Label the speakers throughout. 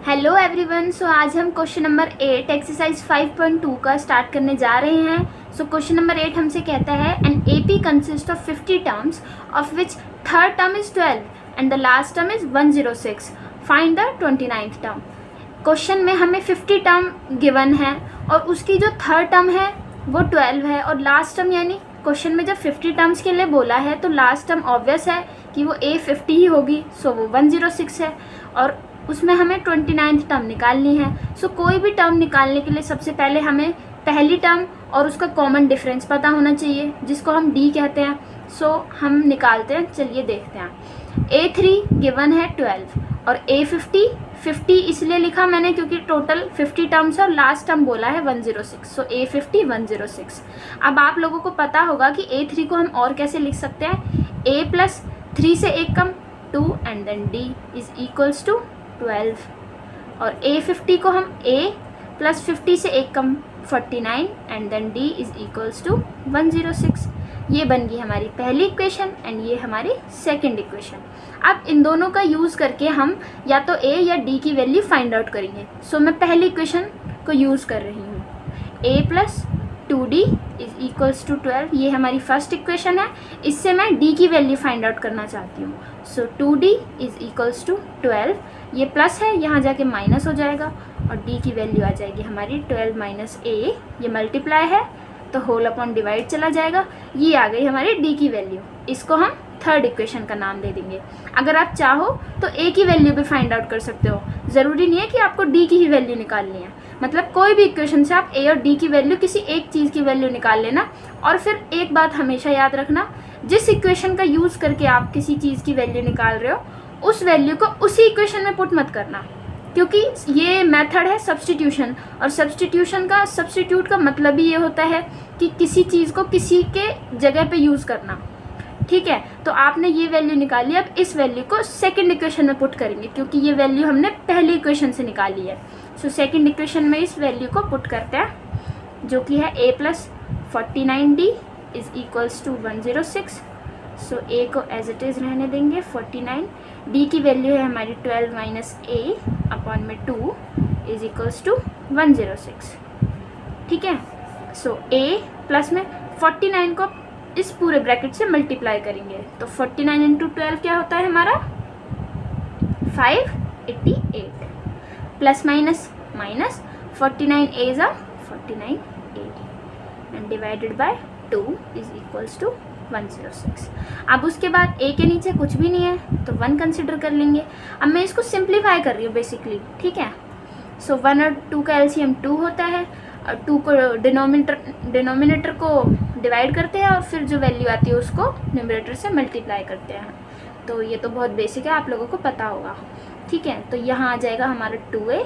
Speaker 1: Hello everyone. सो आज हम question number 8 exercise 5.2 का स्टार्ट करने जा रहे हैं। सो क्वेश्चन नंबर 8 हमसे कहता है an AP consist of 50 terms of which third term is 12 and the last term is 106। Find the 29th term. Question में हमें 50 टर्म गिवन है और उसकी जो थर्ड टर्म है वो 12 है और लास्ट टर्म यानी क्वेश्चन में जब 50 टर्म्स के लिए बोला है तो लास्ट टर्म ऑब्वियस है कि वो A50 ही होगी, सो वो 106 है और उसमें हमें 29th टर्म निकालनी है। सो कोई भी टर्म निकालने के लिए सबसे पहले हमें पहली टर्म और उसका कॉमन डिफरेंस पता होना चाहिए जिसको हम D कहते हैं। सो हम निकालते हैं, चलिए देखते हैं। A3 गिवन है 12 और A50 50 इसलिए लिखा मैंने क्योंकि टोटल 50 टर्म्स है और लास्ट टर्म बोला है 106, सो A50 106। अब आप लोगों को पता होगा कि A3 को हम और कैसे लिख सकते हैं, A प्लस 3 से 1 कम 2 and then D is equals to 12 और A50 को हम A प्लस 50 से 1 कम 49 and then D is equals to 106। ये बन गई हमारी पहली इक्वेशन एंड ये हमारी सेकंड इक्वेशन। अब इन दोनों का यूज़ करके हम या तो A या D की वैल्यू फाइंड आउट करेंगे। सो मैं पहली इक्वेशन को यूज़ कर रही हूँ, A plus 2D is equals to 12। ये हमारी फर्स्ट इक्वेशन है, इससे मैं D की वैल्यू फाइंड आउट करना चाहती हूँ। सो 2D इज इक्वल्स टू 12, ये प्लस है यहाँ जाके माइनस हो जाएगा और D की वैल्यू आ जाएगी हमारी 12 माइनस A, ये मल्टीप्लाई है तो होल अपॉन डिवाइड चला जाएगा। ये आ गई हमारी D की वैल्यू, इसको हम थर्ड इक्वेशन का नाम दे देंगे। अगर आप चाहो तो A की वैल्यू भी फाइंड आउट कर सकते हो, ज़रूरी नहीं है कि आपको D की ही वैल्यू निकालनी है। मतलब कोई भी इक्वेशन से आप A और D की वैल्यू किसी एक चीज़ की वैल्यू निकाल लेना और फिर एक बात हमेशा याद रखना, जिस इक्वेशन का यूज़ करके आप किसी चीज़ की वैल्यू निकाल रहे हो उस वैल्यू को उसी इक्वेशन में पुट मत करना, क्योंकि ये मेथड है सब्स्टिट्यूशन और सब्स्टिट्यूट का मतलब ही ये होता है कि किसी चीज़ को किसी के जगह पे यूज़ करना। ठीक है, तो आपने ये वैल्यू निकाली, अब इस वैल्यू को सेकंड इक्वेशन में पुट करेंगे क्योंकि ये वैल्यू हमने पहली इक्वेशन से निकाली है। सो सेकंड इक्वेशन में इस वैल्यू को पुट करते हैं जो कि है A plus 49D is equals to 106। So A को एज इट इज़ रहने देंगे 49, D की वैल्यू है हमारी 12 माइनस A अपॉन में 2 इज इक्वल्स टू 106। ठीक है, सो A प्लस में 49 को इस पूरे ब्रैकेट से मल्टीप्लाई करेंगे तो 49 इंटू 12 क्या होता है हमारा 588 plus minus minus 49 A is 49 A and divided by 2 is equals to 106। अब उसके बाद A के नीचे कुछ भी नहीं है तो 1 कंसिडर कर लेंगे। अब मैं इसको सिंप्लीफाई कर रही हूँ बेसिकली। ठीक है, सो 1 और 2 का एलसीएम 2 होता है और 2 को डिनोमिनेटर को डिवाइड करते हैं और फिर जो वैल्यू आती है उसको न्यूमरेटर से मल्टीप्लाई करते हैं। तो ये तो बहुत बेसिक है, आप लोगों को पता होगा। ठीक है, तो यहाँ आ जाएगा हमारा 2A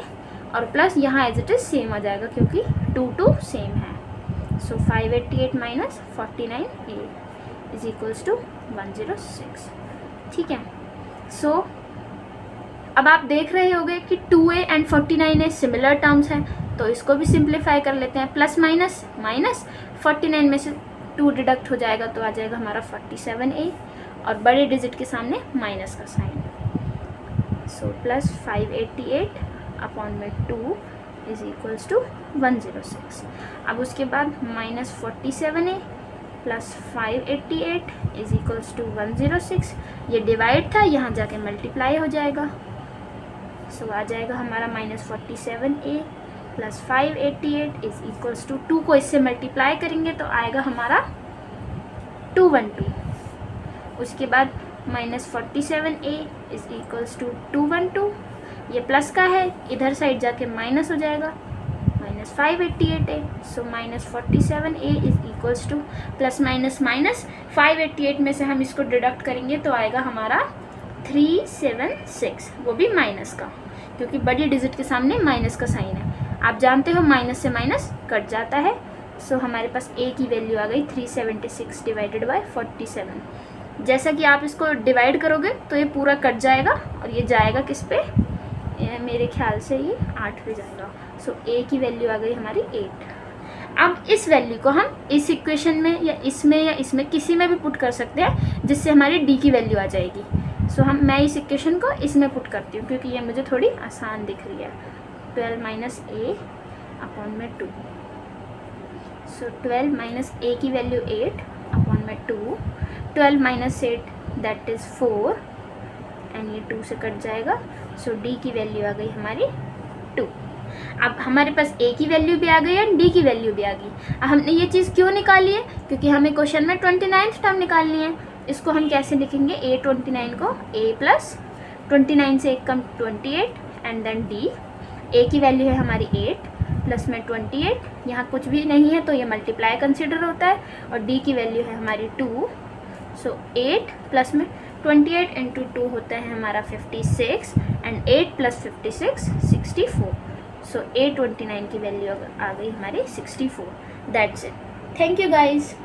Speaker 1: और प्लस यहाँ एज इट इज़ सेम आ जाएगा क्योंकि 2 सेम है। So 588 minus 49A is equals to 106। ठीक है, सो अब आप देख रहे होंगे कि 2A and 49A similar terms हैं तो इसको भी सिंप्लीफाई कर लेते हैं। प्लस माइनस माइनस 49 में से 2 डिडक्ट हो जाएगा तो आ जाएगा हमारा 47A और बड़े डिजिट के सामने माइनस का साइन। सो प्लस 588 अपॉन में 2 इज इक्वल्स टू 106। अब उसके बाद minus 47A plus 588 is equals to 106। ये डिवाइड था, यहाँ जाके मल्टीप्लाई हो जाएगा। सो आ जाएगा हमारा minus 47A plus 588 is equals to 2 को इससे मल्टीप्लाई करेंगे तो आएगा हमारा 212। उसके बाद minus 47A is equals to 212, ये प्लस का है, इधर साइड जाके माइनस हो जाएगा, minus 588A। So minus 47A is equals two plus minus minus 588 में से हम इसको डिडक्ट करेंगे तो आएगा हमारा 376, वो भी माइनस का क्योंकि बड़ी डिजिट के सामने माइनस का साइन है। आप जानते हो माइनस से माइनस कट जाता है। सो हमारे पास A की वैल्यू आ गई 376 डिवाइडेड बाय 47। जैसा कि आप इसको डिवाइड करोगे तो ये पूरा कट जाएगा और ये जाएगा किस पे, मेरे ख्याल से ये 8 पे जाएगा। सो A की वैल्यू आ गई हमारी 8। अब इस वैल्यू को हम इस इक्वेशन में या इसमें किसी में भी पुट कर सकते हैं जिससे हमारी D की वैल्यू आ जाएगी। मैं इस इक्वेशन को इसमें पुट करती हूँ क्योंकि ये मुझे थोड़ी आसान दिख रही है। 12 माइनस ए अपॉन में 2। सो 12 माइनस ए की वैल्यू 8 अपॉन में 2। 12 माइनस 8 दैट इज़ 4 एंड ये 2 से कट जाएगा। सो डी की वैल्यू आ गई हमारी 2। अब हमारे पास ए की वैल्यू भी आ गई है, डी की वैल्यू भी आ गई। अब हमने ये चीज़ क्यों निकाली है? क्योंकि हमें क्वेश्चन में 29th टर्म निकालनी है। इसको हम कैसे लिखेंगे? A29 को a प्लस 29 से 1 कम 28 एंड देन डी। ए की वैल्यू है हमारी 8 प्लस में 28, यहाँ कुछ भी नहीं है तो ये मल्टीप्लाई कंसिडर होता है, और डी की वैल्यू है हमारी 2। सो 8 प्लस में 28 इंटू 2 होता है हमारा 56 एंड 8 प्लस 56 64। सो A29 की वैल्यू आ गई हमारी 64। That's it. Thank you guys.